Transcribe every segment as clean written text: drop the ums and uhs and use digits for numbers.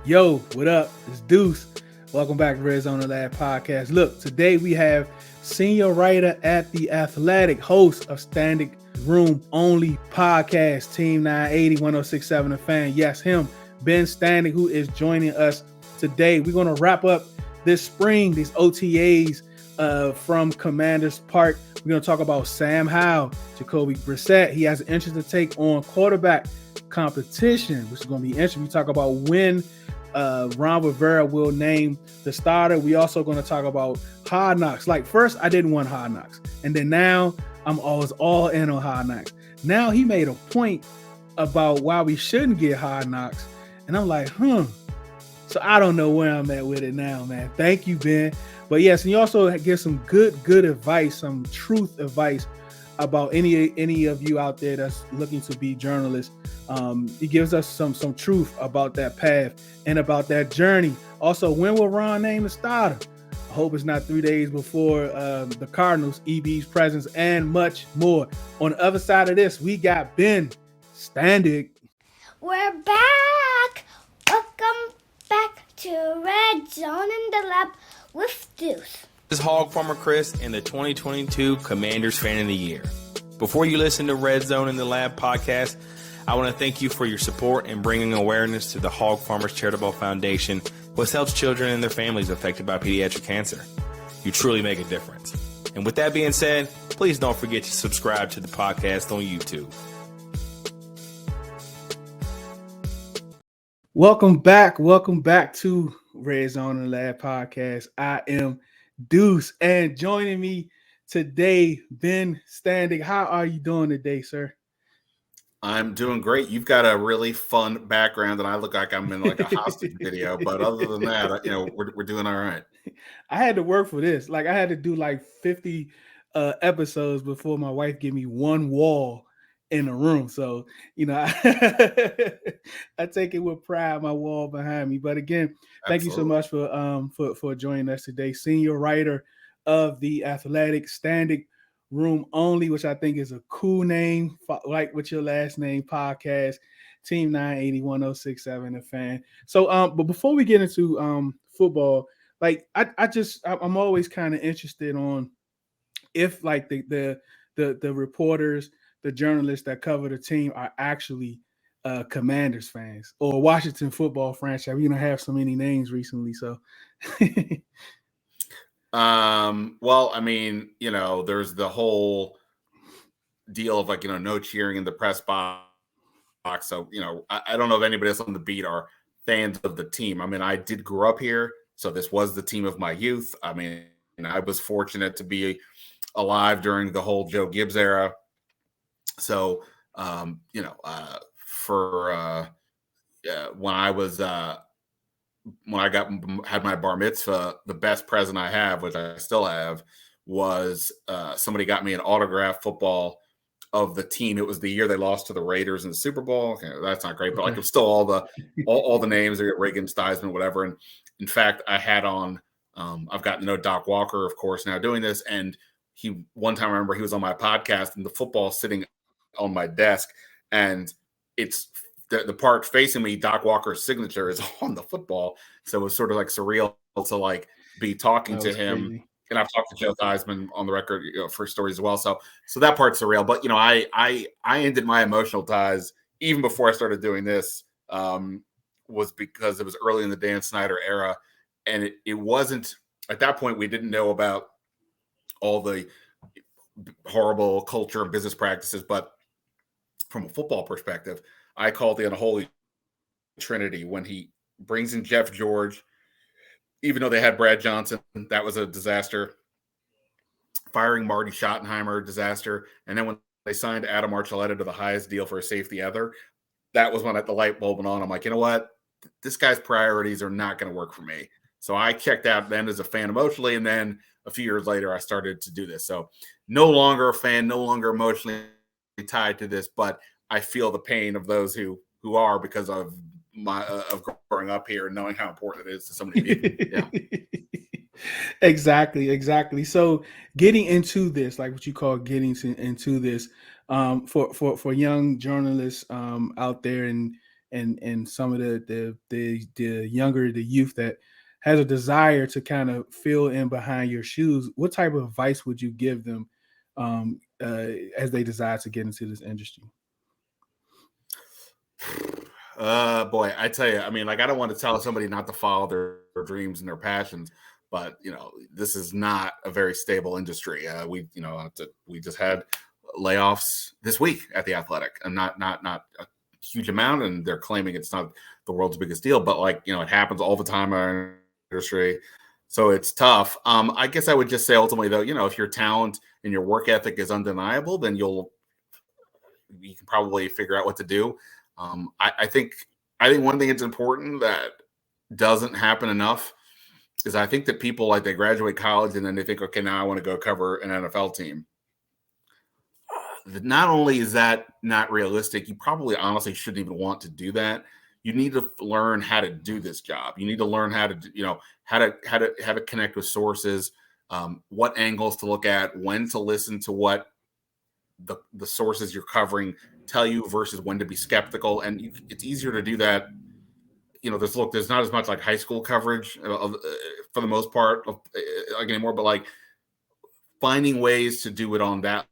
Yo, what up? It's Deuce. Welcome back to Red Zone the Lab Podcast. Look, today we have senior writer at The Athletic, host of Standig Room Only Podcast, Team 980 1067 The Fan. Yes, him, Ben Standig, who is joining us today. We're going to wrap up this spring, these OTAs from Commanders Park. We're going to talk about Sam Howell, Jacoby Brissett. He has an interesting take on quarterback competition, which is going to be interesting. We talk about when Ron Rivera will name the starter. We also going to talk about Hard Knocks. Like first, I didn't want Hard Knocks, and then now I'm always all in on Hard Knocks. Now he made a point about why we shouldn't get Hard Knocks, and I'm like, So I don't know where I'm at with it now, man. Thank you, Ben. But yes, and you also give some good advice, some truth advice about any of you out there that's looking to be journalists. He gives us some truth about that path and about that journey. Also, when will Ron name the starter? I hope it's not 3 days before the Cardinals, EB's presence, and much more. On the other side of this, we got Ben Standig. We're back. Welcome back to Red Zone in the Lab with Deuce. This is Hog Farmer Chris and the 2022 Commanders Fan of the Year. Before you listen to Red Zone in the Lab podcast, I want to thank you for your support in bringing awareness to the Hog Farmers Charitable Foundation, which helps children and their families affected by pediatric cancer. You truly make a difference. And with that being said, please don't forget to subscribe to the podcast on YouTube. Welcome back to Red Zone in the Lab podcast. I am Deuce, and joining me today, Ben Standig. How are you doing today, sir? I'm doing great. You've got a really fun background, and I look like I'm in like a hostage video. But other than that, we're doing all right. I had to work for this. Like I had to do like 50 episodes before my wife gave me one wall in the room. So I take it with pride, my wall behind me. But again, thank you so much for joining us today. Senior writer of The Athletic, Standig Room Only, which I think is a cool name, like with your last name, podcast, Team 980 1067 The Fan. So but before we get into football, like I'm always kind of interested on if like the reporters, the journalists that cover the team are actually Commanders fans or Washington football franchise. We don't have so many names recently, so. Well, I mean, there's the whole deal of no cheering in the press box. So, I don't know if anybody else on the beat are fans of the team. I mean, I did grow up here, so this was the team of my youth. I mean, I was fortunate to be alive during the whole Joe Gibbs era. So, when I had my bar mitzvah, the best present I have, which I still have, was somebody got me an autographed football of the team. It was the year they lost to the Raiders in the Super Bowl. Okay, that's not great, but like it's still all the names. They get Reagan, Steisman, whatever. And in fact, I had on. I've gotten to know Doc Walker, of course, now doing this. And one time I remember he was on my podcast, and the football sitting on my desk, and it's the part facing me, Doc Walker's signature is on the football. So it was sort of like surreal to like be talking to him. Crazy. And I've talked to Joe Theismann on the record for stories as well. So that part's surreal. But I ended my emotional ties even before I started doing this was because it was early in the Dan Snyder era, and it wasn't at that point we didn't know about all the horrible culture and business practices, but from a football perspective, I called the unholy trinity when he brings in Jeff George, even though they had Brad Johnson, that was a disaster. Firing Marty Schottenheimer, disaster. And then when they signed Adam Archuleta to the highest deal for a safety ever, that was when the light bulb went on. I'm like, you know what? This guy's priorities are not going to work for me. So I checked out then as a fan emotionally, and then a few years later, I started to do this. So no longer a fan, no longer emotionally tied to this, but I feel the pain of those who are because of of growing up here and knowing how important it is to so many people. Yeah. Exactly. So getting into this, like what you call getting into this, for young journalists out there, and and some of the younger, the youth that has a desire to kind of fill in behind your shoes, what type of advice would you give them as they desire to get into this industry? Boy, I tell you, I mean, like, I don't want to tell somebody not to follow their dreams and their passions, but this is not a very stable industry. We just had layoffs this week at the Athletic, and not a huge amount, and they're claiming it's not the world's biggest deal, but it happens all the time in our industry, so it's tough. I guess I would just say ultimately, though, if your talent and your work ethic is undeniable, then you can probably figure out what to do. I think one thing that's important that doesn't happen enough is I think that people, like, they graduate college and then they think, okay, now I want to go cover an NFL team. Not only is that not realistic, you probably honestly shouldn't even want to do that. You need to learn how to do this job. You need to learn how to, how to connect with sources, what angles to look at, when to listen to what the sources you're covering tell you versus when to be skeptical. And it's easier to do that. There's not as much like high school coverage for the most part like anymore, but like finding ways to do it on that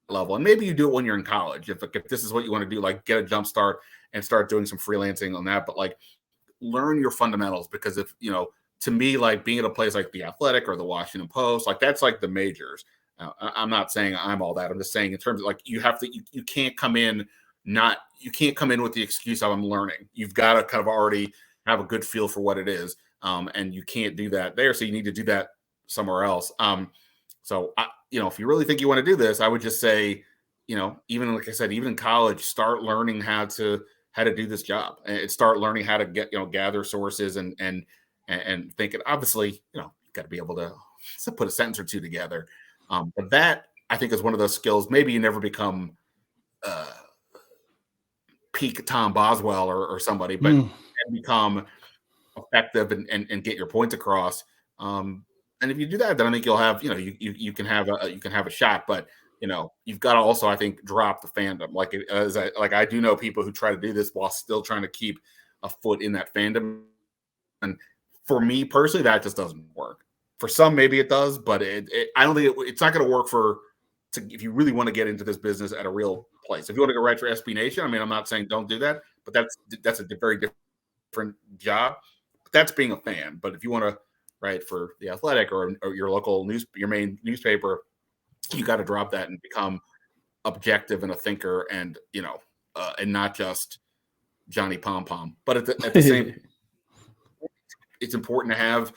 level. And maybe you do it when you're in college. If this is what you want to do, like, get a jump start and start doing some freelancing on that. But like, learn your fundamentals, because if, to me, like, being at a place like the Athletic or the Washington Post, like, that's like the majors. I'm not saying I'm all that. I'm just saying in terms of, like, you can't come in with the excuse of I'm learning. You've got to kind of already have a good feel for what it is. And you can't do that there. So you need to do that somewhere else. So if you really think you want to do this, I would just say, even like I said, even in college, start learning how to do this job, and start learning how to gather sources and think. And obviously, you've got to be able to put a sentence or two together. But that, I think, is one of those skills. Maybe you never become peak Tom Boswell or somebody, but become effective and get your points across. And if you do that, then I think you'll have, you can have a shot. But you've got to also, I think, drop the fandom. Like I do know people who try to do this while still trying to keep a foot in that fandom. And for me personally, that just doesn't work. For some, maybe it does, but I don't think it's not going to work if you really want to get into this business at a real place. If you want to go write for SB Nation, I mean, I'm not saying don't do that, but that's a very different job. But that's being a fan. But if you want to write for the Athletic or your local your main newspaper, you got to drop that and become objective and a thinker, and and not just Johnny Pom Pom. But at the same, it's important to have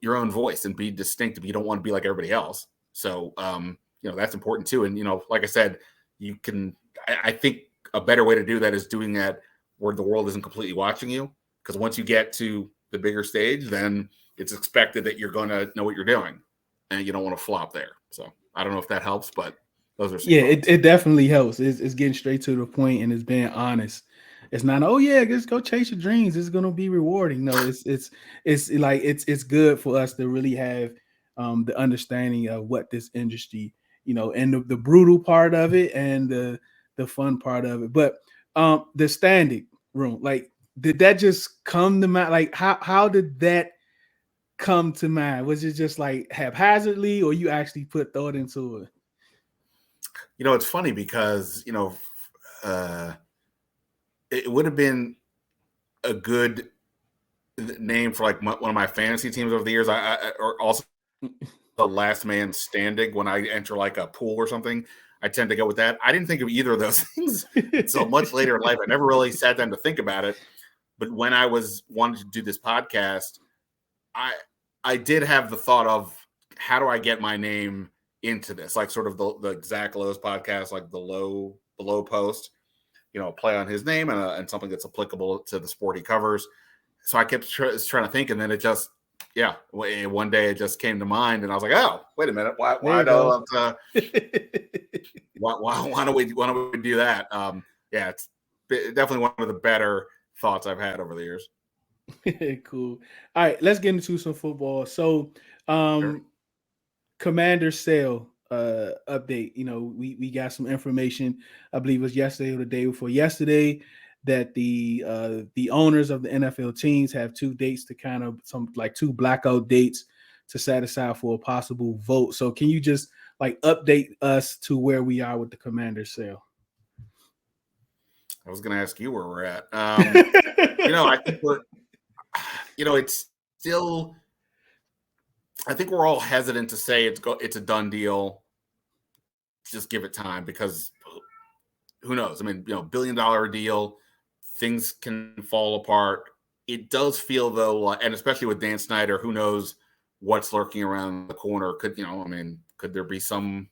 your own voice and be distinctive. You don't want to be like everybody else. So, that's important too. And, like I said, I think a better way to do that is doing that where the world isn't completely watching you. Because once you get to the bigger stage, then it's expected that you're going to know what you're doing, and you don't want to flop there. So I don't know if that helps, but those are some thoughts. It definitely helps. It's getting straight to the point, and it's being honest. It's not, oh yeah, just go chase your dreams. It's gonna be rewarding. No, it's good for us to really have the understanding of what this industry, and the brutal part of it and the fun part of it. But the Standig room, like, did that just come to mind? Like, how did that come to mind? Was it just like haphazardly, or you actually put thought into it? It's funny because it would have been a good name for like one of my fantasy teams over the years. Or also the last man standing when I enter like a pool or something. I tend to go with that. I didn't think of either of those things so much later in life. I never really sat down to think about it. But when I wanted to do this podcast, I did have the thought of, how do I get my name into this? Like sort of the Zach Lowe's podcast, like the Low Post, play on his name and something that's applicable to the sport he covers. So I kept trying to think, and then it just, one day it just came to mind, and I was like, oh, wait a minute, why don't we do that? It's definitely one of the better thoughts I've had over the years. Cool. All right, let's get into some football. So, Sure. Commander sale update. We got some information. I believe it was yesterday or the day before yesterday that the owners of the NFL teams have 2 dates to kind of like 2 blackout dates to set aside for a possible vote. So can you just like update us to where we are with the Commanders sale? I was going to ask you where we're at. I think it's still, I think we're all hesitant to say it's a done deal. Just give it time, because who knows? I mean, $1 billion deal, things can fall apart. It does feel though, and especially with Dan Snyder, who knows what's lurking around the corner? Could could there be some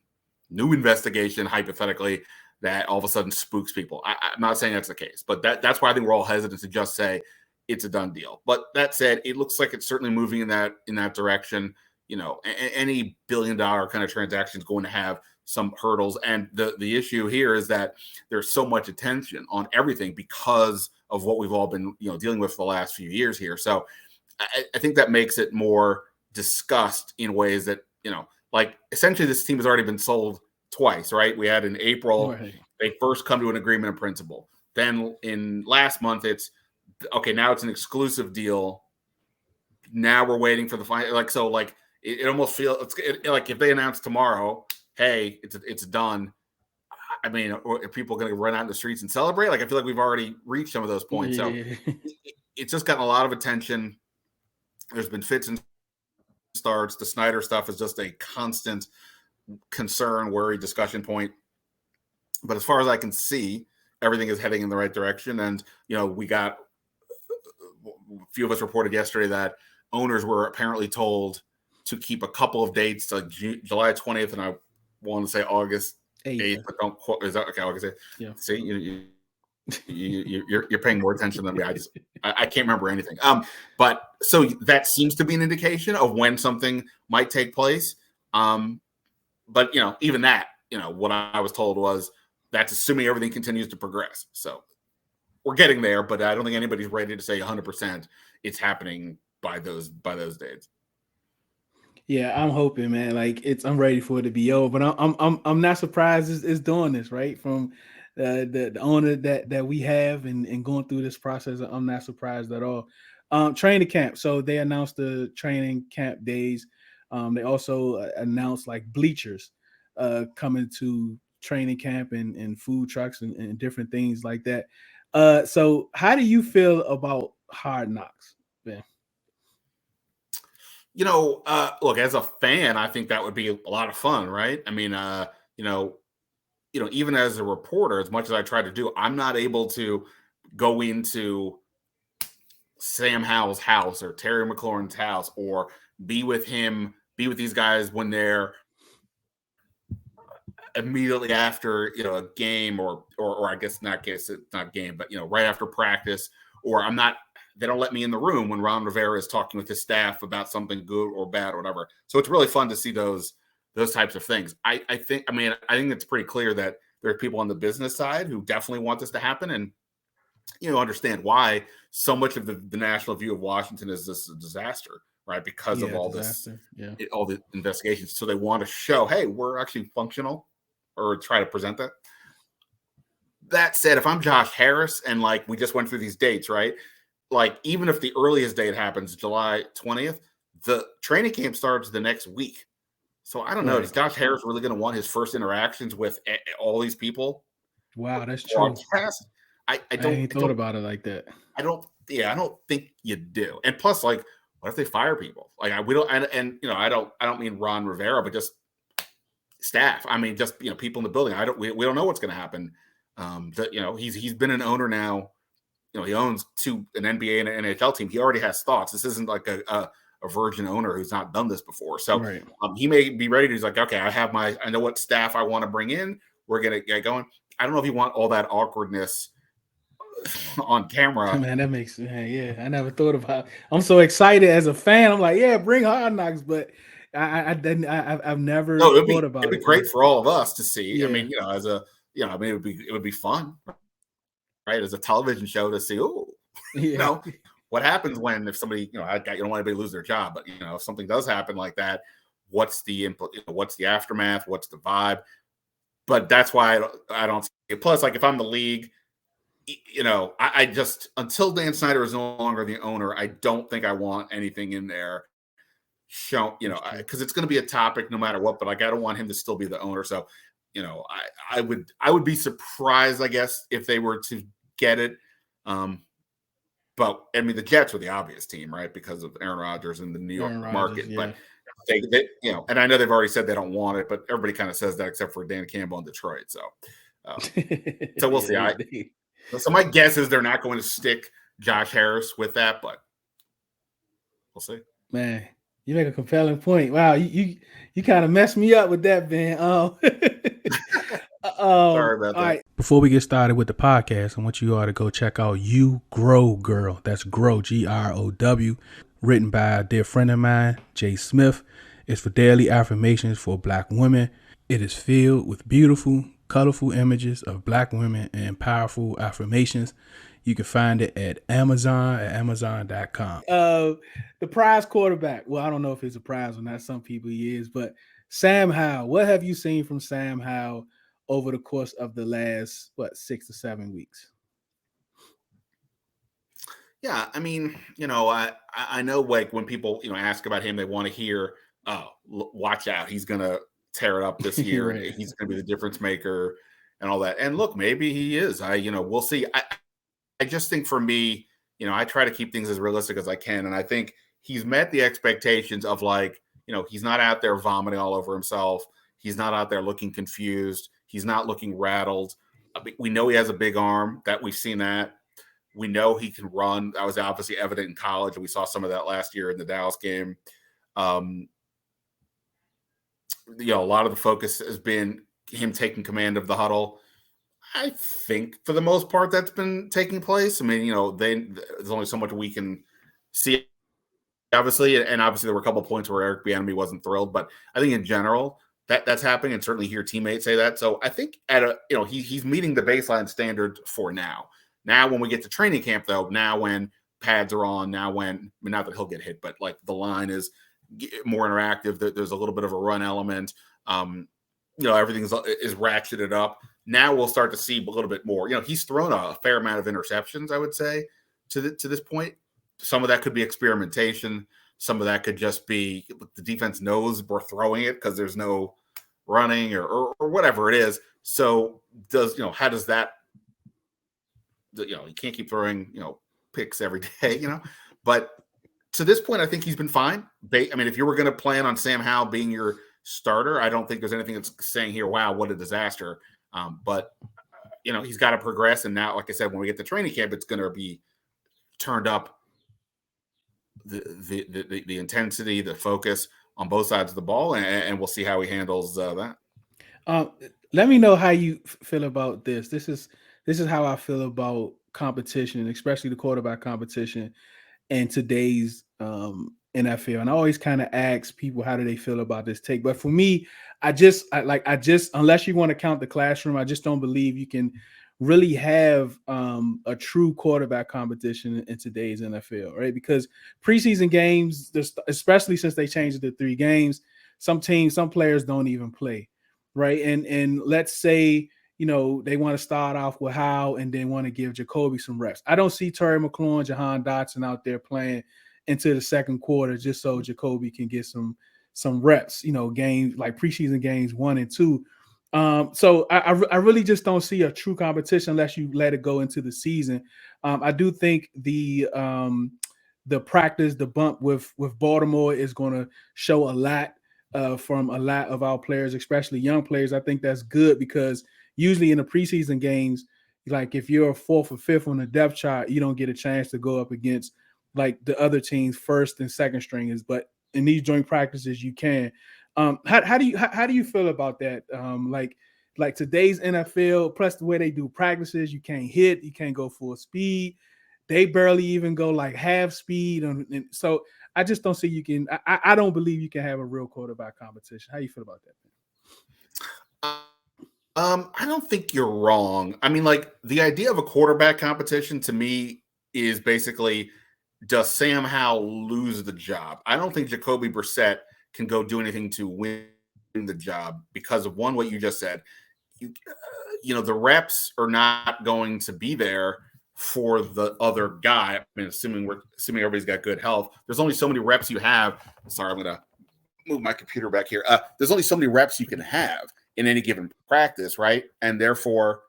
new investigation hypothetically that all of a sudden spooks people? I'm not saying that's the case, but that's why I think we're all hesitant to just say it's a done deal. But that said, it looks like it's certainly moving in that direction. Any $1 billion kind of transaction is going to have some hurdles, and the issue here is that there's so much attention on everything because of what we've all been dealing with for the last few years here. So I think that makes it more discussed in ways that like essentially this team has already been sold twice, right? We had in April, right, they first come to an agreement in principle. Then in last month, it's okay. Now it's an exclusive deal. Now we're waiting for the final. It almost feels like if they announce tomorrow, hey, it's done. I mean, are people going to run out in the streets and celebrate? I feel like we've already reached some of those points. Yeah. So it's just gotten a lot of attention. There's been fits and starts. The Snyder stuff is just a constant concern, worry, discussion point. But as far as I can see, everything is heading in the right direction. And, we got a few of us reported yesterday that owners were apparently told to keep a couple of dates, like July 20th, and I want to say August 8th, but don't quote. Is that okay? August 8th. Yeah. See, you're paying more attention than me. I can't remember anything. But so that seems to be an indication of when something might take place. But even that, what I was told was that's assuming everything continues to progress. So we're getting there, but I don't think anybody's ready to say 100% it's happening by those dates. Yeah, I'm hoping, man. I'm ready for it to be over, but I'm not surprised it's doing this, right? From the owner that we have and going through this process, I'm not surprised at all. Training camp. So they announced the training camp days. They also announced bleachers coming to training camp and food trucks and different things like that. So how do you feel about Hard Knocks, Ben? Look, as a fan, I think that would be a lot of fun, right? I mean, even as a reporter, as much as I try to do, I'm not able to go into Sam Howell's house or Terry McLaurin's house or be with these guys when they're immediately after, a game or I guess it's not game, but, right after practice, or they don't let me in the room when Ron Rivera is talking with his staff about something good or bad or whatever. So it's really fun to see those types of things. I think it's pretty clear that there are people on the business side who definitely want this to happen and, understand why so much of the national view of Washington is this disaster, right? Because of all all the investigations. So they want to show, hey, we're actually functional, or try to present that. That said, if I'm Josh Harris and we just went through these dates, right? Even if the earliest date happens, July 20th, the training camp starts the next week. So I don't know. Is Josh Harris really going to want his first interactions with all these people? Wow, that's true. I ain't thought about it like that. I don't think you do. And plus, what if they fire people? I don't mean Ron Rivera, but just staff. I mean, just people in the building. We don't know what's going to happen. He's been an owner now. He owns an NBA and an NHL team. He already has thoughts. This isn't like a virgin owner who's not done this before. So right. He may be ready to. He's like, okay, I know what staff I want to bring in. We're gonna get going. I don't know if you want all that awkwardness on camera. Man, that makes I never thought about it. I'm so excited as a fan. I'm like, yeah, bring Hard Knocks, but I've never thought about it. It'd be great for all of us to see. Yeah. I mean, it would be fun. Right, as a television show to see, what happens if somebody, I don't want anybody to lose their job, but if something does happen like that, what's the what's the aftermath, what's the vibe? But that's why I don't see it. Plus, if I'm the league, I just, until Dan Snyder is no longer the owner, I don't think I want anything in there show, because it's going to be a topic no matter what, but I don't want him to still be the owner. So, I would be surprised, I guess, if they were to get it. But I mean, the Jets were the obvious team, right? Because of Aaron Rodgers and the New York market. Yeah. But they, and I know they've already said they don't want it, but everybody kind of says that except for Dan Campbell in Detroit. So, so we'll see. So my guess is they're not going to stick Josh Harris with that, but we'll see. Man, you make a compelling point. Wow, you kind of messed me up with that, Ben. Sorry about that. All right. Before we get started with the podcast, I want you all to go check out You Grow Girl. That's Grow, GROW, written by a dear friend of mine, Jay Smith. It's for daily affirmations for Black women. It is filled with beautiful, colorful images of Black women and powerful affirmations. You can find it at Amazon at Amazon.com. The prize quarterback. Well, I don't know if it's a prize or not. Some people he is, but Sam Howell. What have you seen from Sam Howell over the course of the last 6 to 7 weeks? Yeah, I mean, I know, like, when people ask about him, they want to hear, "Oh, watch out, he's gonna tear it up this year, Right. and he's gonna be the difference maker," and all that. And look, maybe he is. We'll see. I just think, for me, I try to keep things as realistic as I can, and I think he's met the expectations of, like, he's not out there vomiting all over himself. He's not out there looking confused. He's not looking rattled. We know he has a big arm. That we've seen that. We know he can run. That was obviously evident in college, and we saw some of that last year in the Dallas game. A lot of the focus has been him taking command of the huddle. I think for the most part that's been taking place. I mean, there's only so much we can see, obviously, and obviously there were a couple of points where Eric Bieniemy wasn't thrilled, but I think in general that's happening, and certainly hear teammates say that. So I think he's meeting the baseline standard for now. Now, when we get to training camp, though, now when pads are on, not that he'll get hit, but like the line is more interactive, there's a little bit of a run element. Everything is ratcheted up. Now we'll start to see a little bit more. He's thrown a fair amount of interceptions, I would say, to this point. Some of that could be experimentation. Some of that could just be the defense knows we're throwing it because there's no running or whatever it is. So how does that? You can't keep throwing picks every day. But to this point, I think he's been fine. I mean, if you were going to plan on Sam Howell being your starter, I don't think there's anything that's saying here, wow, what a disaster. But he's got to progress. And now, like I said, when we get to training camp, it's going to be turned up. The intensity, the focus on both sides of the ball, and we'll see how he handles that. Let me know how you feel about this. This is how I feel about competition, especially the quarterback competition in today's NFL. And I always kind of ask people how do they feel about this take. But for me, I just unless you want to count the classroom, I just don't believe you can really have a true quarterback competition in today's NFL, right? Because preseason games, especially since they changed it to 3 games, some players don't even play, right? And let's say they want to start off with Howell and then want to give Jacoby some reps. I don't see Terry McLaurin, Jahan Dotson out there playing into the second quarter just so Jacoby can get some reps, games like preseason games 1 and 2. So I really just don't see a true competition unless you let it go into the season. I do think the practice, the bump with Baltimore is going to show a lot from a lot of our players, especially young players. I think that's good because usually in the preseason games, like if you're a 4th or 5th on the depth chart, you don't get a chance to go up against like the other teams' 1st and 2nd stringers. But in these joint practices, you can. How do you feel about that? Like today's NFL, plus the way they do practices, you can't hit, you can't go full speed. They barely even go like half speed, and so I just don't see you can. I don't believe you can have a real quarterback competition. How you feel about that? I don't think you're wrong. I mean, like the idea of a quarterback competition to me is basically, does Sam Howell lose the job? I don't think Jacoby Brissett can go do anything to win the job because of one, what you just said. the reps are not going to be there for the other guy. I mean, assuming everybody's got good health, there's only so many reps you have. Sorry, I'm going to move my computer back here. There's only so many reps you can have in any given practice, right? And therefore,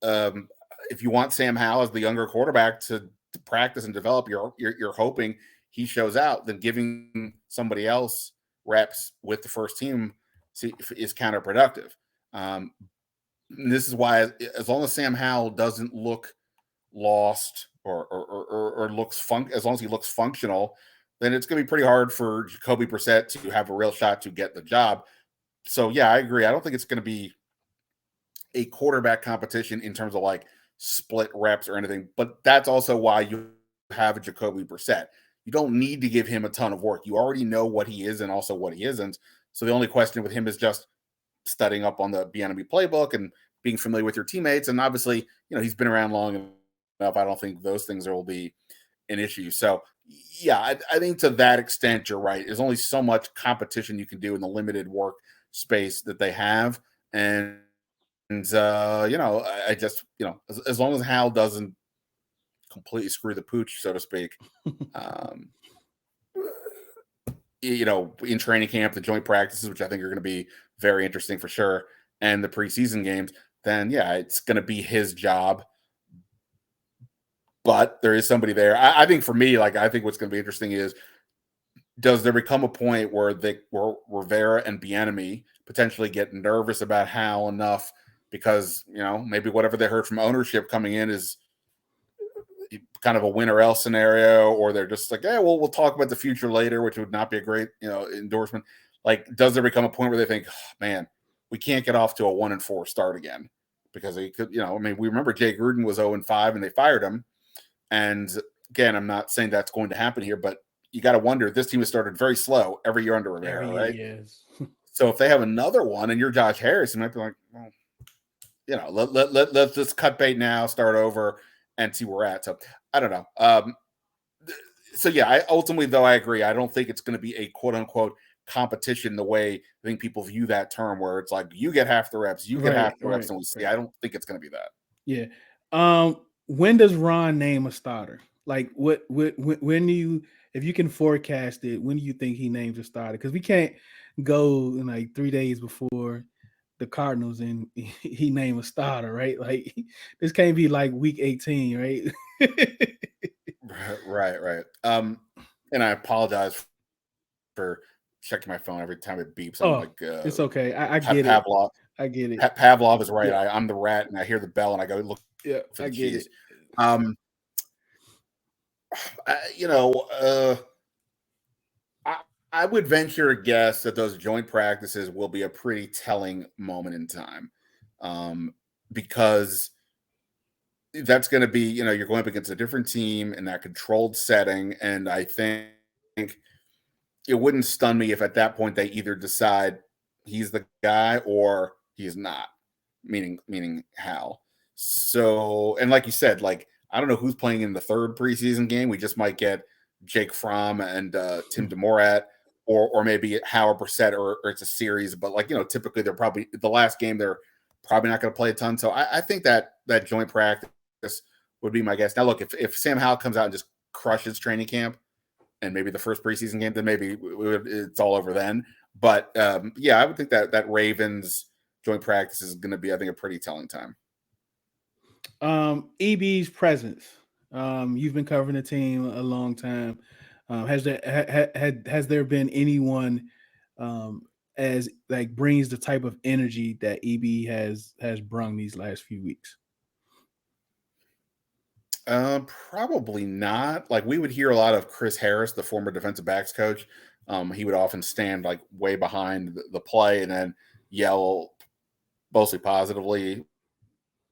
if you want Sam Howell as the younger quarterback to practice and develop, you're hoping he shows out. Then giving somebody else reps with the first team is counterproductive. This is why, as long as Sam Howell doesn't look lost or looks as long as he looks functional, then it's going to be pretty hard for Jacoby Brissett to have a real shot to get the job. So yeah, I agree. I don't think it's going to be a quarterback competition in terms of like split reps or anything, but that's also why you have a Jacoby Brissett. You don't need to give him a ton of work. You already know what he is and also what he isn't. So the only question with him is just studying up on the Bieniemy playbook and being familiar with your teammates. And obviously, he's been around long enough. I don't think those things will be an issue. So yeah, I think to that extent, you're right. There's only so much competition you can do in the limited work space that they have. And I just, as long as Hal doesn't completely screw the pooch, so to speak, in training camp, the joint practices, which I think are going to be very interesting for sure, and the preseason games, then yeah, it's going to be his job. But there is somebody there. I think for me, I think what's going to be interesting is, does there become a point where Rivera and Bieniemy potentially get nervous about Hal enough because, maybe whatever they heard from ownership coming in is kind of a win or else scenario, or they're just like, yeah, well, we'll talk about the future later, which would not be a great, endorsement. Does there become a point where they think, oh, man, we can't get off to a 1-4 start again because they could, we remember Jay Gruden was 0-5 and they fired him. And again, I'm not saying that's going to happen here, but you got to wonder, this team has started very slow every year under Rivera, right? Yes. So if they have another one and you're Josh Harris, you might be like, well, let's just cut bait now, start over and see where we're at. So I don't know. So yeah, ultimately though, I agree. I don't think it's going to be a quote unquote competition the way I think people view that term, where it's like you get half the reps, you get half the reps, and we see. I don't think it's going to be that. Yeah. When does Ron name a starter? When do you, if you can forecast it, when do you think he names a starter? Because we can't go in 3 days before the Cardinals and he name a starter, right? This can't be week 18, right? Right. And I apologize for checking my phone every time it beeps. It's okay. I get Pavlov. it. I get it. Pavlov is right. Yeah. I'm the rat, and I hear the bell, and I go look. Yeah, for the I get cheese. it. I would venture a guess that those joint practices will be a pretty telling moment in time, because that's going to be, you're going up against a different team in that controlled setting, and I think it wouldn't stun me if at that point they either decide he's the guy or he's not, meaning Hal. So, and like you said, I don't know who's playing in the third preseason game. We just might get Jake Fromm and Tim DeMorat, or maybe Howard Brissett, or it's a series. But typically they're probably the last game. They're probably not going to play a ton. So I think that joint practice would be my guess. Now, look, if Sam Howell comes out and just crushes training camp, and maybe the first preseason game, then maybe it's all over then. But yeah, I would think that Ravens joint practice is going to be, I think, a pretty telling time. EB's presence. You've been covering the team a long time. Has there been anyone as brings the type of energy that EB has brung these last few weeks? Probably not. We would hear a lot of Chris Harris, the former defensive backs coach. He would often stand way behind the play and then yell mostly positively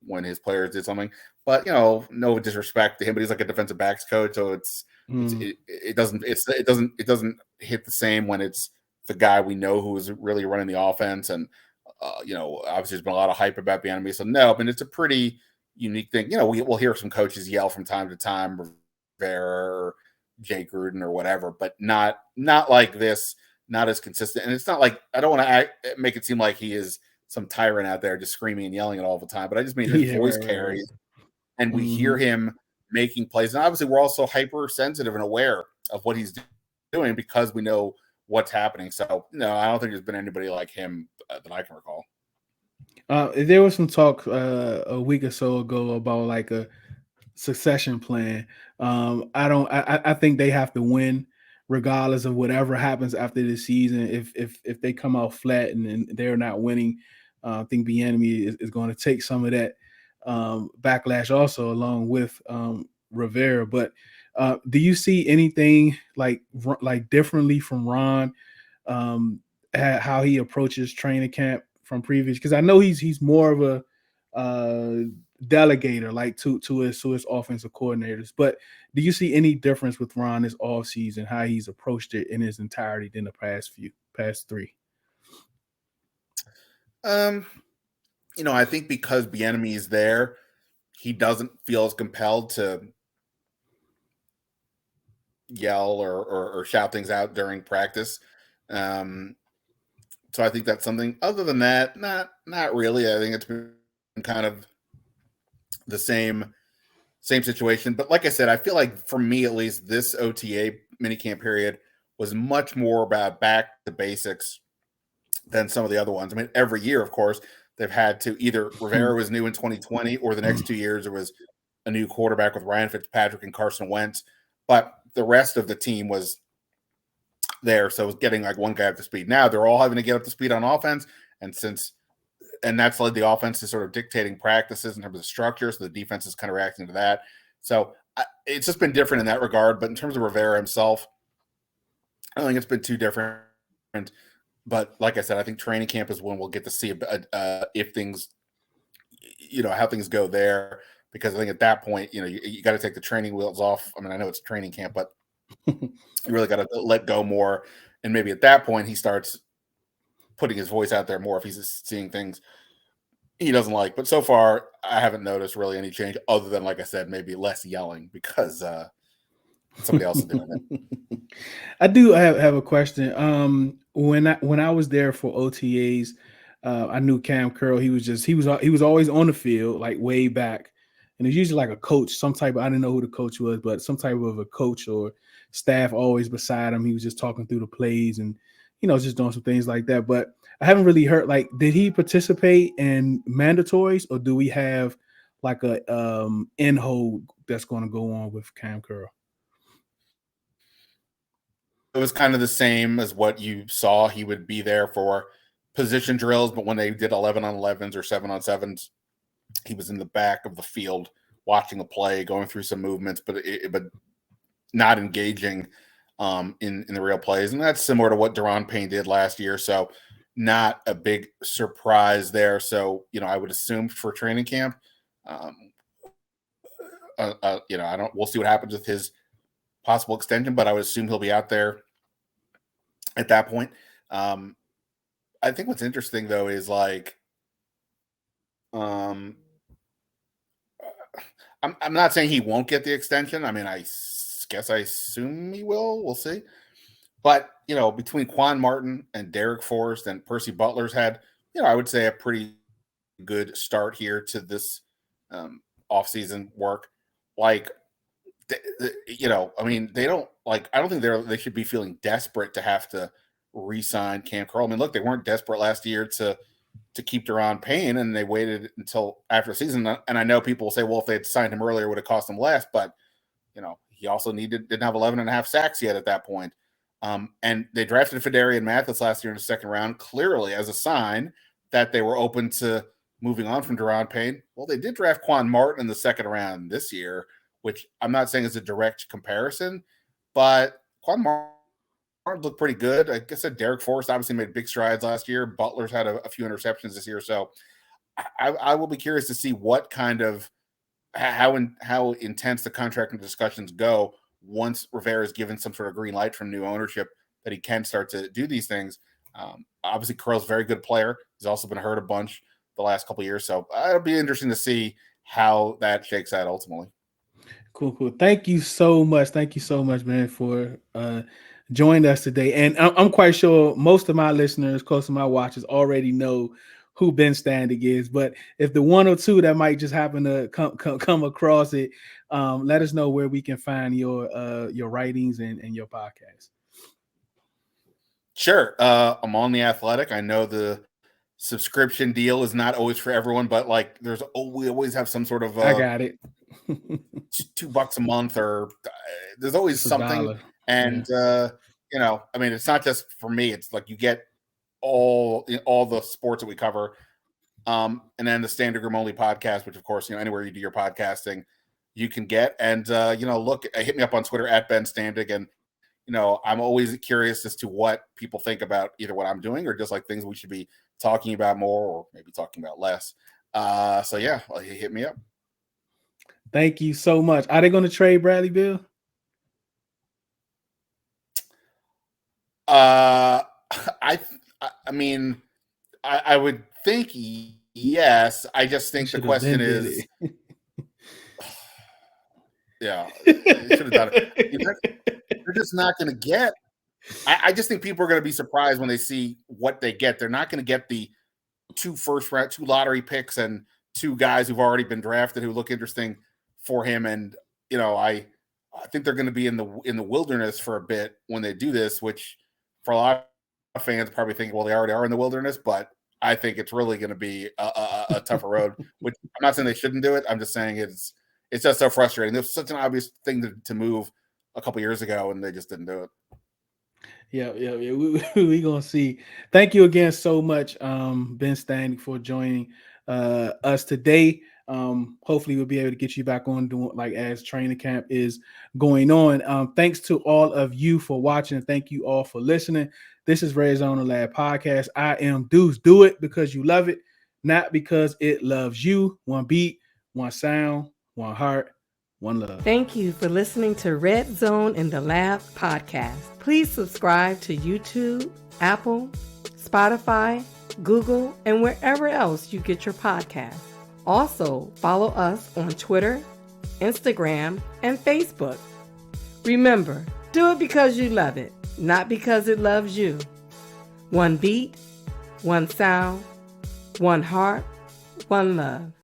when his players did something. But no disrespect to him, but he's a defensive backs coach, so it doesn't hit the same when it's the guy we know who is really running the offense. And obviously there's been a lot of hype about Bieniemy, so no, but it's a pretty unique thing. We'll hear some coaches yell from time to time, Rivera or Jay Gruden or whatever, but not like this, not as consistent. And it's not I don't want to make it seem like he is some tyrant out there just screaming and yelling it all the time. But I just mean his Yeah, voice right. carries, and we hear him making plays. And obviously, we're also hypersensitive and aware of what he's doing because we know what's happening. So, no, I don't think there's been anybody like him that I can recall. There was some talk a week or so ago about like a succession plan. I think they have to win regardless of whatever happens after this season. If they come out flat and they're not winning, I think Bieniemy is going to take some of that backlash also along with Rivera. But do you see anything like differently from Ron? How he approaches training camp from previous, because I know he's more of a delegator like to his offensive coordinators. But do you see any difference with Ron this offseason, how he's approached it in his entirety than the past three? I think because Bieniemy is there, he doesn't feel as compelled to yell or shout things out during practice. So I think that's something. Other than that, not really. I think it's been kind of the same situation. But like I said, I feel like for me at least, this OTA minicamp period was much more about back to basics than some of the other ones. I mean, every year, of course, they've had to either Rivera was new in 2020 or the next 2 years there was a new quarterback with Ryan Fitzpatrick and Carson Wentz. But the rest of the team was there, so it was getting like one guy up to speed. Now they're all having to get up to speed on offense, and that's led the offense to sort of dictating practices in terms of structure, so the defense is kind of reacting to that. So it's just been different in that regard. But in terms of Rivera himself, I don't think it's been too different. But like I said, I think training camp is when we'll get to see if things, how things go there. Because I think at that point, you got to take the training wheels off. I mean, I know it's training camp, but you really got to let go more. And maybe at that point, he starts putting his voice out there more if he's seeing things he doesn't like. But so far, I haven't noticed really any change other than, like I said, maybe less yelling because somebody else is doing it. I do have a question. When I was there for OTAs, I knew Cam Curl. He was always on the field, like way back. And it's usually like a coach, I didn't know who the coach was, but some type of a coach or staff always beside him. He was just talking through the plays and, just doing some things like that. But I haven't really heard, like, did he participate in mandatories, or do we have like a in-hold that's going to go on with Cam Curl? It was kind of the same as what you saw. He would be there for position drills, but when they did 11-on-11s or 7-on-7s, he was in the back of the field watching the play, going through some movements, but not engaging in the real plays. And that's similar to what Daron Payne did last year. So not a big surprise there. So, I would assume for training camp, we'll see what happens with his possible extension, but I would assume he'll be out there at that point. I think what's interesting though is like, I'm not saying he won't get the extension. I mean, I assume he will. We'll see. But, between Quan Martin and Derek Forrest and Percy Butler's had, I would say a pretty good start here to this offseason work. Like, I mean, they don't like, I don't think they should be feeling desperate to have to re-sign Cam Curl. I mean, look, they weren't desperate last year to keep Daron Payne, and they waited until after the season. And I know people will say, well, if they had signed him earlier, it would have cost them less. But, he also didn't have 11.5 sacks yet at that point. And they drafted Fedarian Mathis last year in the second round, clearly as a sign that they were open to moving on from Daron Payne. Well, they did draft Quan Martin in the second round this year, which I'm not saying is a direct comparison, but Quan Martin looked pretty good. Like I said, Derek Forrest obviously made big strides last year. Butler's had a few interceptions this year. So I will be curious to see what kind of how intense the contract discussions go once Rivera is given some sort of green light from new ownership that he can start to do these things. Obviously, Curl's a very good player. He's also been hurt a bunch the last couple of years. So it'll be interesting to see how that shakes out ultimately. Cool. Thank you so much, man, for joining us today. And I'm quite sure most of my listeners, close to my watchers, already know who Ben Standig is. But if the one or two that might just happen to come across it, let us know where we can find your writings and your podcast. Sure. I'm on The Athletic. I know the subscription deal is not always for everyone, but like we always have some sort of I got it. $2 a month, or there's always It's something. $1. And I mean, it's not just for me. It's like you get all the sports that we cover. And then the Standig Room Only podcast, which of course, anywhere you do your podcasting, you can get. And look, hit me up on Twitter at Ben Standig, and I'm always curious as to what people think about either what I'm doing or just like things we should be talking about more or maybe talking about less. So yeah, well, hit me up. Thank you so much. Are they going to trade Bradley Beal? I mean, I would think yes. I just think the question is, yeah, should have done it. They're just not going to get. I just think people are going to be surprised when they see what they get. They're not going to get the 2 first-round, 2 lottery picks, and 2 guys who've already been drafted who look interesting for him. And I think they're going to be in the wilderness for a bit when they do this, which for a lot of fans probably think, well, they already are in the wilderness, but I think it's really going to be a tougher road. Which I'm not saying they shouldn't do it. I'm just saying it's just so frustrating. There's such an obvious thing to move a couple years ago, and they just didn't do it. Yeah. We gonna see. Thank you again so much, Ben Standig, for joining us today. Hopefully we'll be able to get you back on doing like as training camp is going on. Thanks to all of you for watching, and thank you all for listening. This is Red Zone Lab Podcast. I am Deuce. Do it because you love it, not because it loves you. One beat, one sound, one heart, one love. Thank you for listening to Red Zone in the Lab podcast. Please subscribe to YouTube, Apple, Spotify, Google, and wherever else you get your podcasts. Also, follow us on Twitter, Instagram, and Facebook. Remember, do it because you love it, not because it loves you. One beat, one sound, one heart, one love.